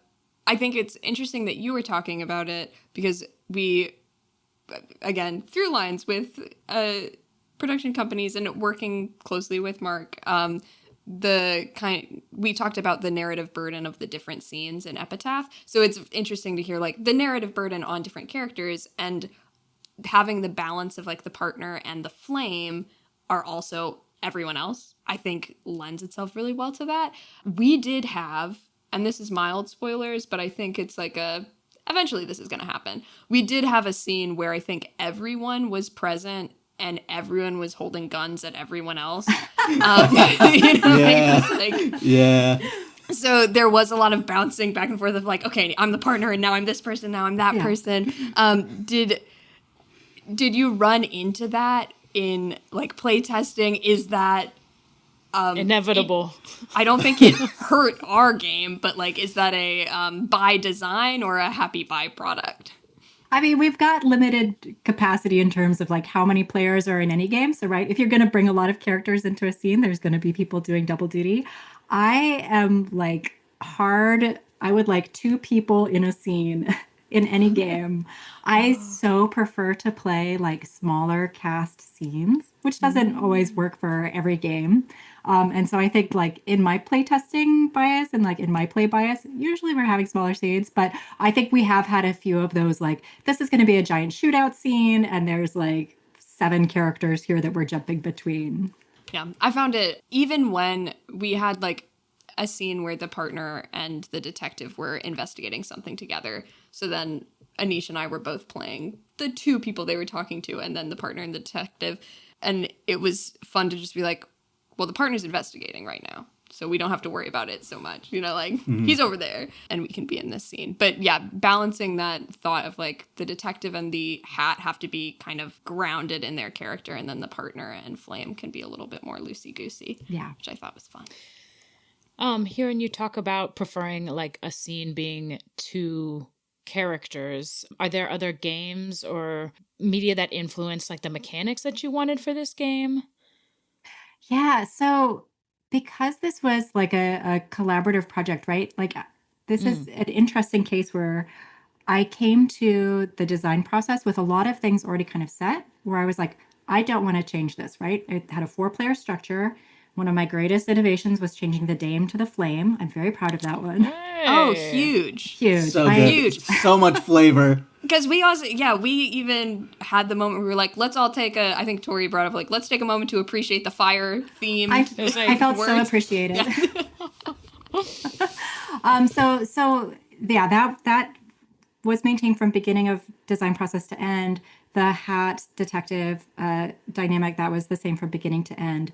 think it's interesting that you were talking about it because we, again, through lines with production companies and working closely with Mark, we talked about the narrative burden of the different scenes in Epitaph. So it's interesting to hear like the narrative burden on different characters and having the balance of like the partner and the flame are also everyone else, I think lends itself really well to that. We did have, and this is mild spoilers, but I think it's like eventually this is going to happen. We did have a scene where I think everyone was present and everyone was holding guns at everyone else. Yeah. So there was a lot of bouncing back and forth of like, okay, I'm the partner and now I'm this person, now I'm that person. Did you run into that in like play testing? Is that inevitable? I don't think it hurt our game, but like, is that a by design or a happy byproduct? I mean, we've got limited capacity in terms of like how many players are in any game. So, right, if you're going to bring a lot of characters into a scene, there's going to be people doing double duty. I am like I would like 2 people in a scene in any game. I so prefer to play like smaller cast scenes, which doesn't always work for every game. And so I think like in my playtesting bias and like in my play bias, usually we're having smaller scenes, but I think we have had a few of those, like this is going to be a giant shootout scene and there's like 7 characters here that we're jumping between. Yeah, I found it, even when we had like a scene where the partner and the detective were investigating something together. So then Anish and I were both playing the 2 people they were talking to and then the partner and the detective. And it was fun to just be like, well, the partner's investigating right now, so we don't have to worry about it so much. You know, like he's over there and we can be in this scene. But yeah, balancing that thought of like the detective and the hat have to be kind of grounded in their character, and then the partner and flame can be a little bit more loosey-goosey. Yeah. Which I thought was fun. Hearing you talk about preferring like a scene being 2 characters, are there other games or media that influenced like the mechanics that you wanted for this game? Yeah. So because this was like a collaborative project, right? Like this is an interesting case where I came to the design process with a lot of things already kind of set, where I was like, I don't want to change this, right? It had a 4-player structure. One of my greatest innovations was changing the Dame to the Flame. I'm very proud of that one. Hey. Oh, huge. Huge. So good. Huge. So much flavor. Because we also, we even had the moment where we were like, let's all take I think Tori brought up, like, let's take a moment to appreciate the fire theme. I felt so appreciated. So yeah, that was maintained from beginning of design process to end. The hat detective dynamic, that was the same from beginning to end.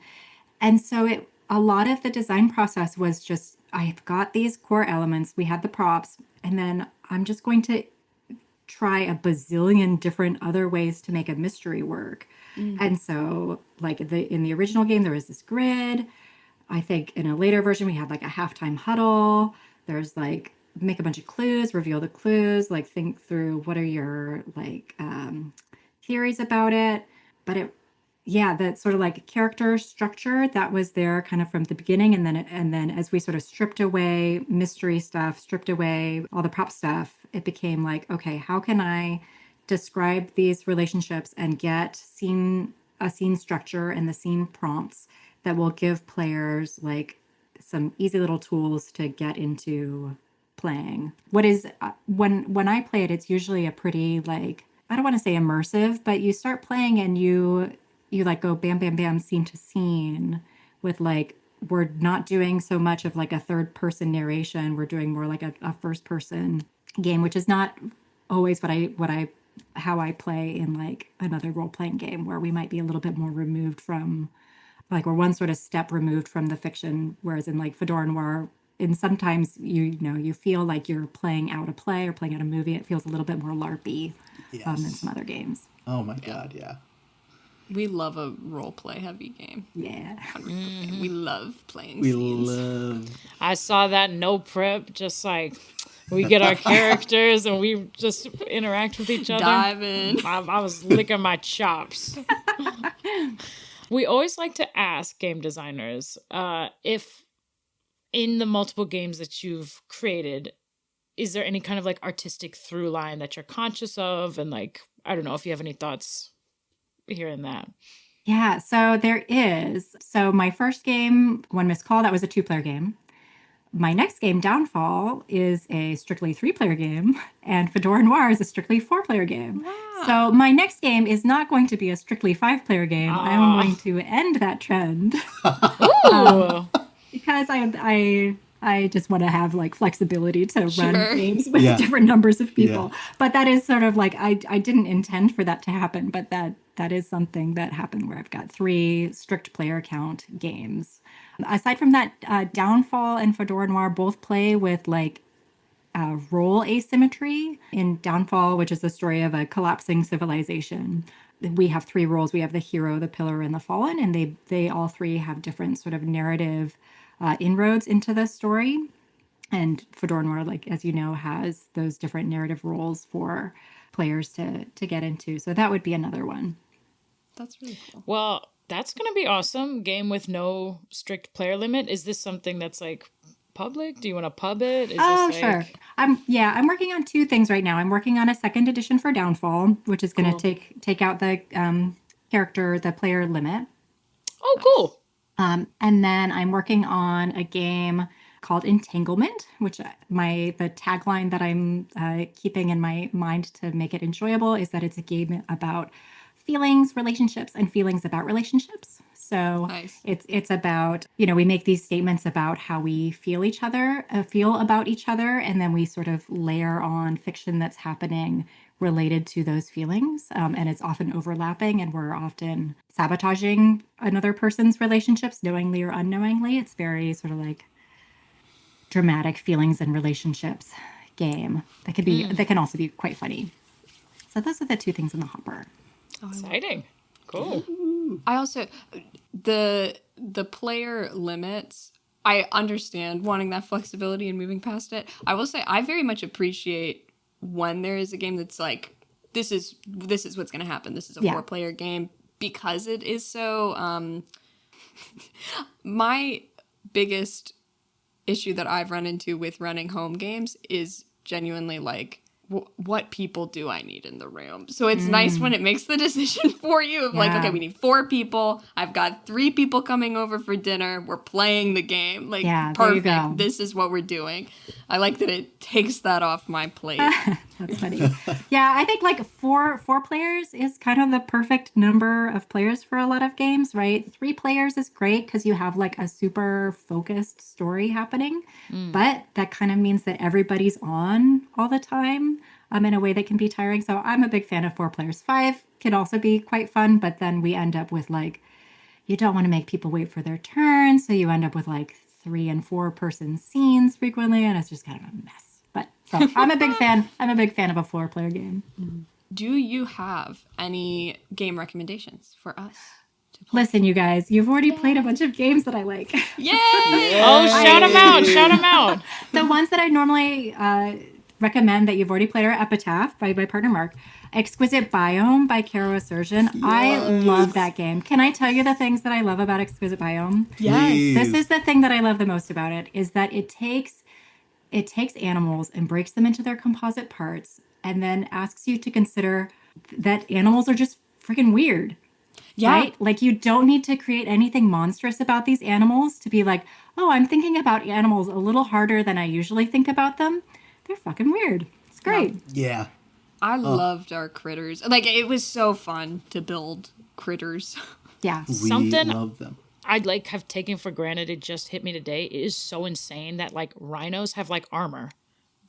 And so a lot of the design process was just, I've got these core elements, we had the props, and then I'm just going to try a bazillion different other ways to make a mystery work. And so like in the original game, there was this grid. I think in a later version, we had like a halftime huddle. There's like, make a bunch of clues, reveal the clues, like think through what are your like theories about it. But yeah, that sort of like character structure that was there kind of from the beginning, and then as we sort of stripped away mystery stuff, stripped away all the prop stuff, it became like, okay, how can I describe these relationships and get a scene structure and the scene prompts that will give players like some easy little tools to get into playing. What is when I play it, it's usually a pretty like, I don't want to say immersive, but you start playing and you like go bam bam bam scene to scene with like, we're not doing so much of like a third person narration. We're doing more like a first person game, which is not always what I how I play in like another role playing game, where we might be a little bit more removed from, like, we're one sort of step removed from the fiction, whereas in like Fedora Noir, and sometimes you know you feel like you're playing out a play or playing out a movie. It feels a little bit more LARPy than some other games. Oh my god, yeah. We love a role play heavy game. Yeah. We love playing We scenes. love. I saw that no prep, just like we get our characters and we just interact with each other. Dive in. I was licking my chops. We always like to ask game designers if in the multiple games that you've created, is there any kind of like artistic through line that you're conscious of? And like, I don't know if you have any thoughts hearing that. Yeah, so there is. So my first game, One Missed Call, that was a 2-player game. My next game, Downfall, is a strictly 3-player game, and Fedora Noir is a strictly 4-player game. Wow. So my next game is not going to be a strictly 5-player game. I'm going to end that trend. Ooh. Because I just want to have like flexibility to Sure. run games with Yeah. different numbers of people. Yeah. But that is sort of like, I didn't intend for that to happen, but that is something that happened, where I've got 3 strict player count games. Aside from that, Downfall and Fedora Noir both play with like role asymmetry. In Downfall, which is the story of a collapsing civilization, we have 3 roles. We have the hero, the pillar, and the fallen, and they all 3 have different sort of narrative inroads into the story. And Fedora Noir, like, as you know, has those different narrative roles for players to get into. So that would be another one. That's really cool. Well, that's going to be awesome. Game with no strict player limit. Is this something that's like public? Do you want to pub it? Is Oh, this sure. like... I'm working on 2 things right now. I'm working on a 2nd edition for Downfall, which is going to take out the the player limit. Oh, cool. And then I'm working on a game called Entanglement, which the tagline that I'm keeping in my mind to make it enjoyable is that it's a game about feelings, relationships, and feelings about relationships. So Nice. it's about, we make these statements about how we feel about each other, and then we sort of layer on fiction that's happening related to those feelings. And it's often overlapping, and we're often sabotaging another person's relationships, knowingly or unknowingly. It's very sort of like dramatic feelings and relationships game that can also be quite funny. So those are the 2 things in the hopper. Exciting. Cool. I also the player limits. I understand wanting that flexibility and moving past it. I will say I very much appreciate when there is a game that's like, this is what's going to happen. This is a 4-player game, because it is so. My biggest issue that I've run into with running home games is genuinely like, what people do I need in the room? So it's nice when it makes the decision for you of like, okay, we need 4 people. I've got 3 people coming over for dinner. We're playing the game. Like, perfect. There you go. This is what we're doing. I like that it takes that off my plate. That's funny. Yeah, I think like four players is kind of the perfect number of players for a lot of games, right? 3 players is great because you have like a super focused story happening, but that kind of means that everybody's on all the time in a way that can be tiring. So I'm a big fan of 4 players. 5 can also be quite fun, but then we end up with like, you don't want to make people wait for their turn, so you end up with like 3 and 4 person scenes frequently, and it's just kind of a mess. But so I'm a big fan. I'm a big fan of a 4-player game. Do you have any game recommendations for us to play? Listen, you guys, you've already played a bunch of games that I like. Yay! Oh, shout them out. Shout them out. The ones that I normally recommend that you've already played our Epitaph by my partner Mark. Exquisite Biome by Caro Surgeon. Yes. I love that game. Can I tell you the things that I love about Exquisite Biome? Yes. Please. This is the thing that I love the most about it, is that it takes animals and breaks them into their composite parts and then asks you to consider that animals are just freaking weird. Yeah. Right? Like, you don't need to create anything monstrous about these animals to be like, oh, I'm thinking about animals a little harder than I usually think about them. They're fucking weird. It's great. Yeah. I loved our critters. Like, it was so fun to build critters. Yeah. We Something love them. I'd like have taken for granted. It just hit me today. It is so insane that like rhinos have like armor.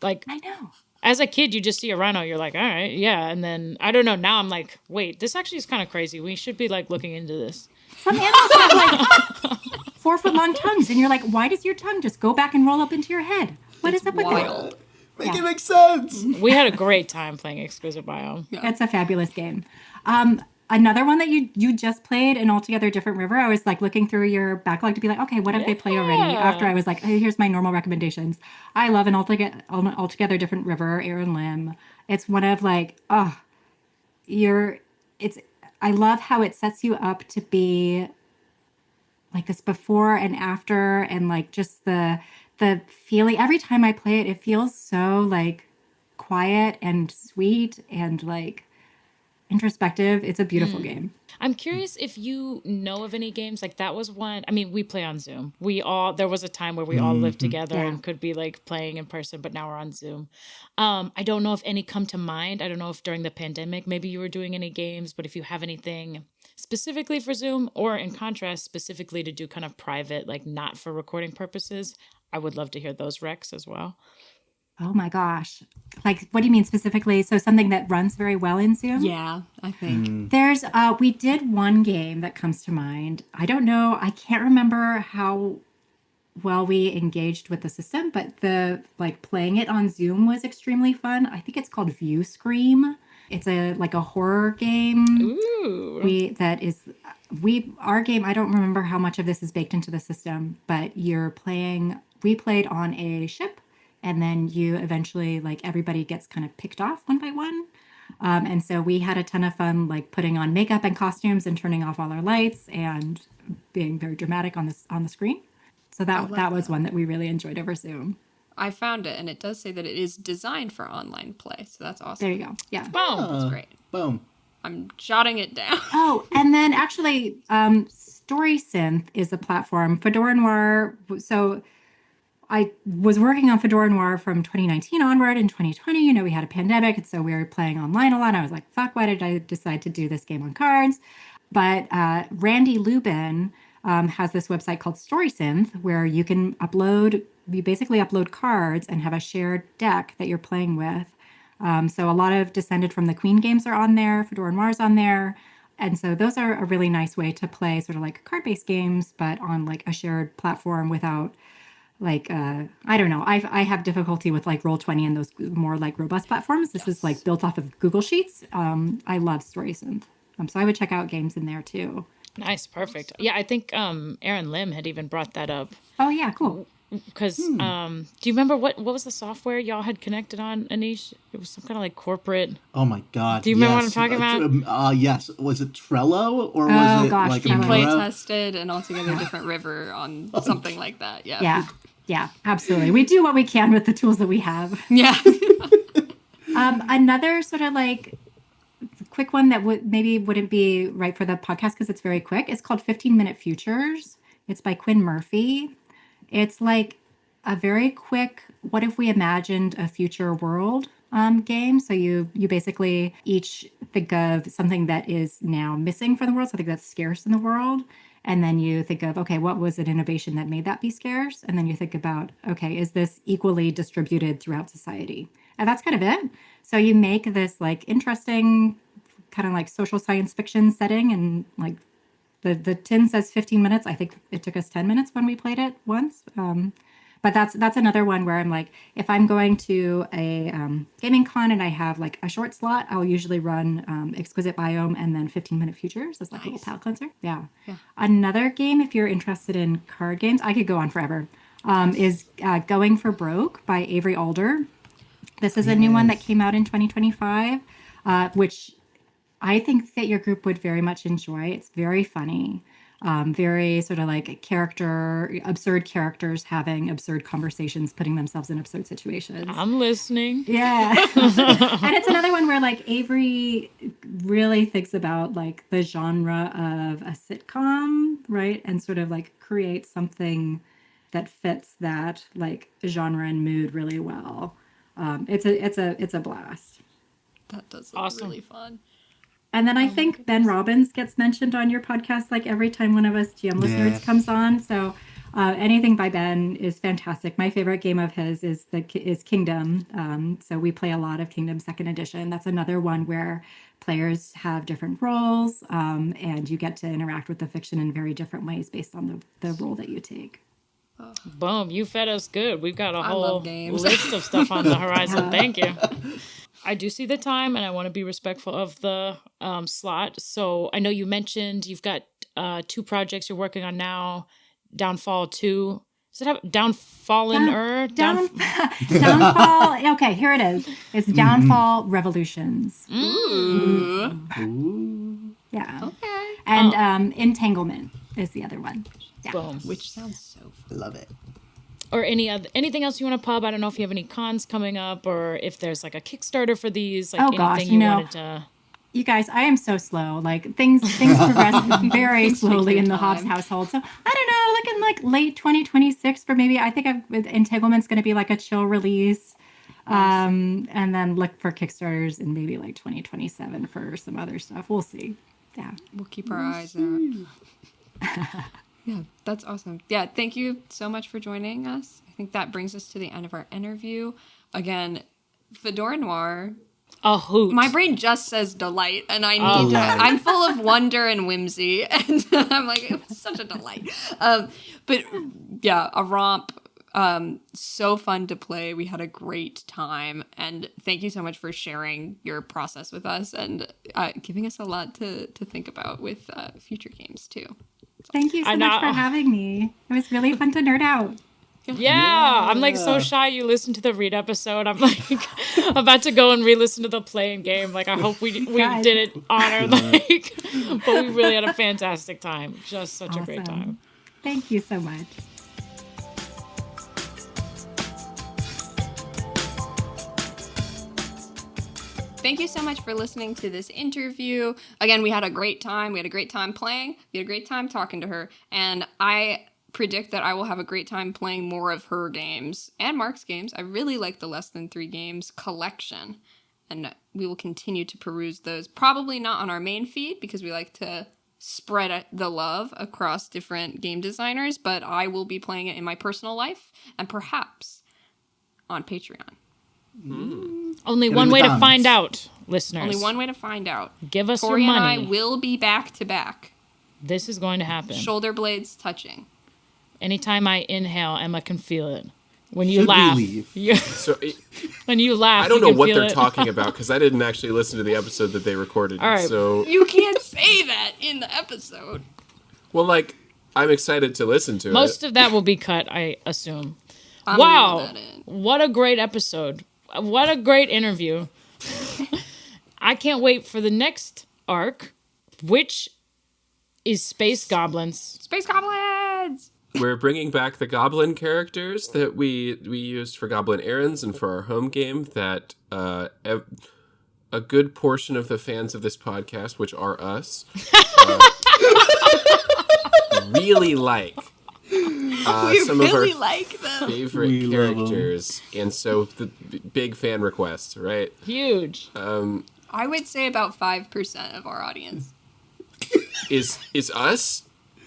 Like, I know. as a kid, you just see a rhino, you're like, all right, yeah. And then I don't know. Now I'm like, wait, this actually is kind of crazy. We should be like looking into this. Some animals have like 4 foot long tongues, and you're like, why does your tongue just go back and roll up into your head? What is up with wild. that? Make Yeah. it make sense. We had a great time playing Exquisite Biome. It's a fabulous game. Another one that you just played, An Altogether Different River. I was like looking through your backlog to be like, okay, what have they played already? Yeah. After I was like, hey, here's my normal recommendations. I love An Altogether Different River, Aaron Lim. It's one of like, I love how it sets you up to be like this before and after, and like just the feeling. Every time I play it, it feels so like quiet and sweet and like introspective. It's a beautiful game. I'm curious if you know of any games like that was one. I mean, we play on Zoom. There was a time where we all lived together and could be like playing in person, but now we're on Zoom. I don't know if any come to mind. I don't know if during the pandemic, maybe you were doing any games, but if you have anything specifically for Zoom or in contrast, specifically to do kind of private, like not for recording purposes, I would love to hear those recs as well. Oh my gosh. Like, what do you mean specifically? So something that runs very well in Zoom? Yeah, I think. There's, we did one game that comes to mind. I don't know. I can't remember how well we engaged with the system, but playing it on Zoom was extremely fun. I think it's called View Scream. It's a horror game. Ooh. Our game, I don't remember how much of this is baked into the system, but we played on a ship. And then you eventually, like, everybody gets kind of picked off one by one. And so we had a ton of fun, like, putting on makeup and costumes and turning off all our lights and being very dramatic on the screen. So that was one that we really enjoyed over Zoom. I found it, and it does say that it is designed for online play. So that's awesome. There you go. Yeah. Boom. That's great. Boom. I'm jotting it down. Oh, and then actually, StorySynth is a platform. Fedora Noir. So I was working on Fedora Noir from 2019 onward. In 2020, we had a pandemic, and so we were playing online a lot. I was like, fuck, why did I decide to do this game on cards? But Randy Lubin has this website called StorySynth, where you basically upload cards and have a shared deck that you're playing with. So a lot of Descended from the Queen games are on there. Fedora Noir's on there. And so those are a really nice way to play sort of like card-based games, but on like a shared platform without like, I don't know. I have difficulty with like Roll20 and those more like robust platforms. This is like built off of Google Sheets. I love StorySynth. So I would check out games in there too. Nice. Perfect. Yeah, I think Aaron Lim had even brought that up. Oh, yeah. Cool. Because do you remember what was the software y'all had connected on, Anish? It was some kind of like corporate. Oh my god! Do you remember what I'm talking about? Yes. Was it Trello or was it like You play Miro? tested and altogether different river on something like that. Yeah. Yeah. Yeah, absolutely. We do what we can with the tools that we have. Yeah. Another sort of like quick one that wouldn't be right for the podcast because it's very quick. It's called 15-Minute Futures. It's by Quinn Murphy. It's like a very quick, what if we imagined a future world game? So you basically each think of something that is now missing from the world, something that's scarce in the world. And then you think of, okay, what was an innovation that made that be scarce? And then you think about, okay, is this equally distributed throughout society? And that's kind of it. So you make this like interesting kind of like social science fiction setting, and like the tin says 15 minutes. I think it took us 10 minutes when we played it once. But that's another one where I'm like, if I'm going to a gaming con and I have like a short slot, I'll usually run Exquisite Biome and then 15-Minute Futures as like a little palate cleanser. Yeah. Another game, if you're interested in card games, I could go on forever, is Going for Broke by Avery Alder. This is a new one that came out in 2025, which I think that your group would very much enjoy. It's very funny, very sort of like absurd characters having absurd conversations, putting themselves in absurd situations. I'm listening. Yeah. And it's another one where like Avery really thinks about like the genre of a sitcom, right? And sort of like creates something that fits that like genre and mood really well. It's a blast. That does look Awesome. really fun. And then I think Ben Robbins gets mentioned on your podcast like every time one of us GMless nerds comes on. So anything by Ben is fantastic. My favorite game of his is Kingdom. So we play a lot of Kingdom Second Edition. That's another one where players have different roles, and you get to interact with the fiction in very different ways based on the role that you take. Boom, you fed us good. We've got a I whole love games. list of stuff on the horizon. Thank you. I do see the time, and I want to be respectful of the slot. So I know you mentioned you've got 2 projects you're working on now. Downfall 2. Does it have Downfallen-er? Downfall. Okay, here it is. It's Downfall Revolutions. Ooh. Yeah. Okay. And Entanglement is the other one. Yeah. Boom. Which sounds so fun. Love it. Or anything else you want to pub? I don't know if you have any cons coming up, or if there's like a Kickstarter for these. Like anything you wanted to. You guys, I am so slow. Like things progress very slowly in the Hobbs household. So I don't know, looking like late 2026 for maybe. I think Entanglement's going to be like a chill release, and then look for Kickstarters in maybe like 2027 for some other stuff. We'll see. Yeah, We'll keep our eyes out. Yeah, that's awesome. Yeah, thank you so much for joining us. I think that brings us to the end of our interview. Again, Fedora Noir. A hoot. My brain just says delight, and I need to. I'm full of wonder and whimsy, and I'm like, it was such a delight. But yeah, a romp. So fun to play. We had a great time, and thank you so much for sharing your process with us and giving us a lot to think about with future games too. Thank you so much for having me. It was really fun to nerd out. Yeah, I'm like so shy you listened to the read episode. I'm like about to go and re-listen to the playing game. Like I hope we did it honor, like, but we really had a fantastic time. Just such a great time. Thank you so much. Thank you so much for listening to this interview. Again, we had a great time. We had a great time playing. We had a great time talking to her. And I predict that I will have a great time playing more of her games and Mark's games. I really like the Less Than 3 Games collection. And we will continue to peruse those. Probably not on our main feed because we like to spread the love across different game designers. But I will be playing it in my personal life and perhaps on Patreon. Only one way to find out, listeners. Only one way to find out. Give us Tori your money. and I will be back to back. This is going to happen. Shoulder blades touching. Anytime I inhale, Emma can feel it. When you Should we laugh, leave? So when you laugh, I don't you know can what feel they're it. talking about because I didn't actually listen to the episode that they recorded. All right. So, You can't say that in the episode. well, like, I'm excited to listen to Most it. of that will be cut, I assume. I'm Wow, leaving that in. what a great episode! What a great interview! I can't wait for the next arc, which is Space Goblins. Space goblins! We're bringing back the goblin characters that we used for Goblin Errands and for our home game that a good portion of the fans of this podcast, which are us, really like. We some really of our like them. favorite We love 'em. characters, and so the big fan requests, right? Huge. I would say about 5% of our audience. Is us?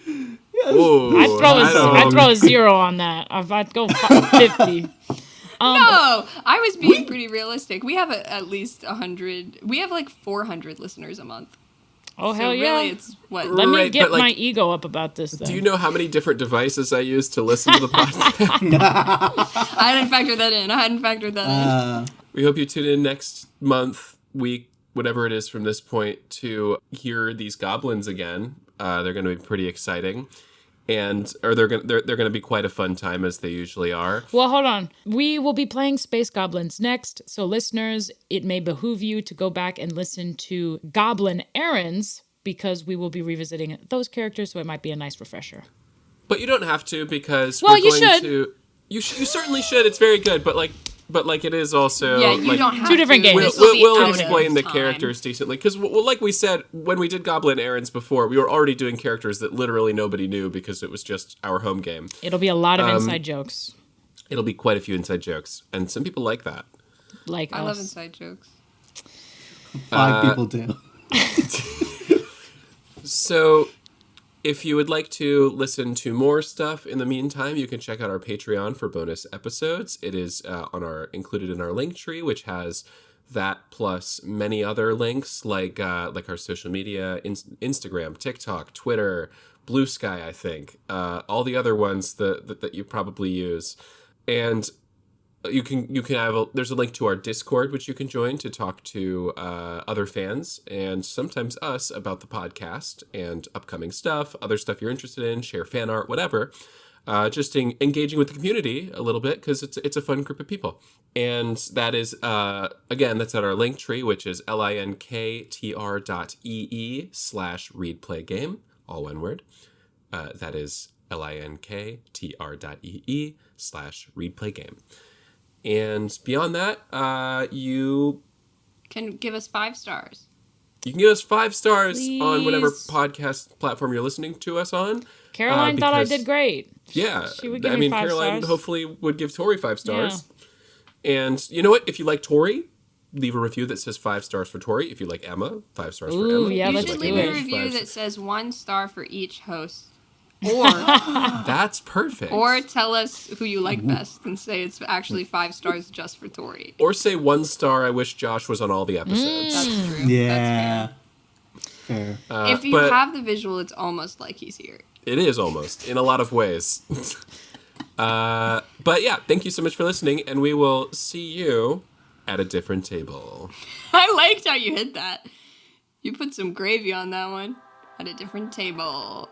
Whoa, I'd throw a 0 on that. I'd go 50. No, I was being pretty realistic. We have at least 100. We have like 400 listeners a month. Oh, So hell yeah. really, it's what? Let me Right, get but, like, my ego up about this thing. Do you know how many different devices I use to listen to the podcast? I hadn't factored that in. We hope you tune in next month, week, whatever it is from this point, to hear these goblins again. They're going to be pretty exciting. or they're gonna be quite a fun time, as they usually are. Well, hold on. We will be playing Space Goblins next, so listeners, it may behoove you to go back and listen to Goblin Errands, because we will be revisiting those characters, so it might be a nice refresher. But you don't have to, because Well, we're you going should. to. You certainly should. It's very good, but it is also Yeah, you don't have Two different to. games. This will be We'll out explain of the time. characters decently, because like we said, when we did Goblin Errands before, we were already doing characters that literally nobody knew because it was just our home game. It'll be a lot of inside jokes. It'll be quite a few inside jokes, and some people like that. Like I us. love inside jokes. 5 people do. So, if you would like to listen to more stuff in the meantime, you can check out our Patreon for bonus episodes. It is included in our link tree, which has that plus many other links like our social media, Instagram, TikTok, Twitter, Blue Sky, I think, all the other ones that you probably use, and you can have there's a link to our Discord, which you can join to talk to other fans and sometimes us about the podcast and upcoming stuff, other stuff you're interested in, share fan art, whatever. Just engaging with the community a little bit, because it's a fun group of people. And that is, again, that's at our link tree, which is linktr.ee/readplaygame, all one word. That is linktr.ee/readplaygame. And beyond that, you Can give us 5 stars. can give us 5 stars on whatever Please. podcast platform you're listening to us on. Caroline thought I because- did great. Yeah, She would give me 5 Caroline stars. hopefully would give Tori 5 stars. And you know what? If you like Tori, leave a review that says 5 stars for Tori. If you like Emma, 5 stars for Ooh, Emma. yeah, You let's should do leave it. a review 5 that says 1 star for each host. Or That's perfect. or tell us who you like best and say it's actually 5 stars just for Tori. Or say 1 star. I wish Josh was on all the episodes. That's true. Yeah. Fair. If you but have the visual, it's almost like he's here. it is almost in a lot of ways. But yeah, thank you so much for listening, and we will see you at a different table. I liked how you hit that. You put some gravy on that one. At a different table.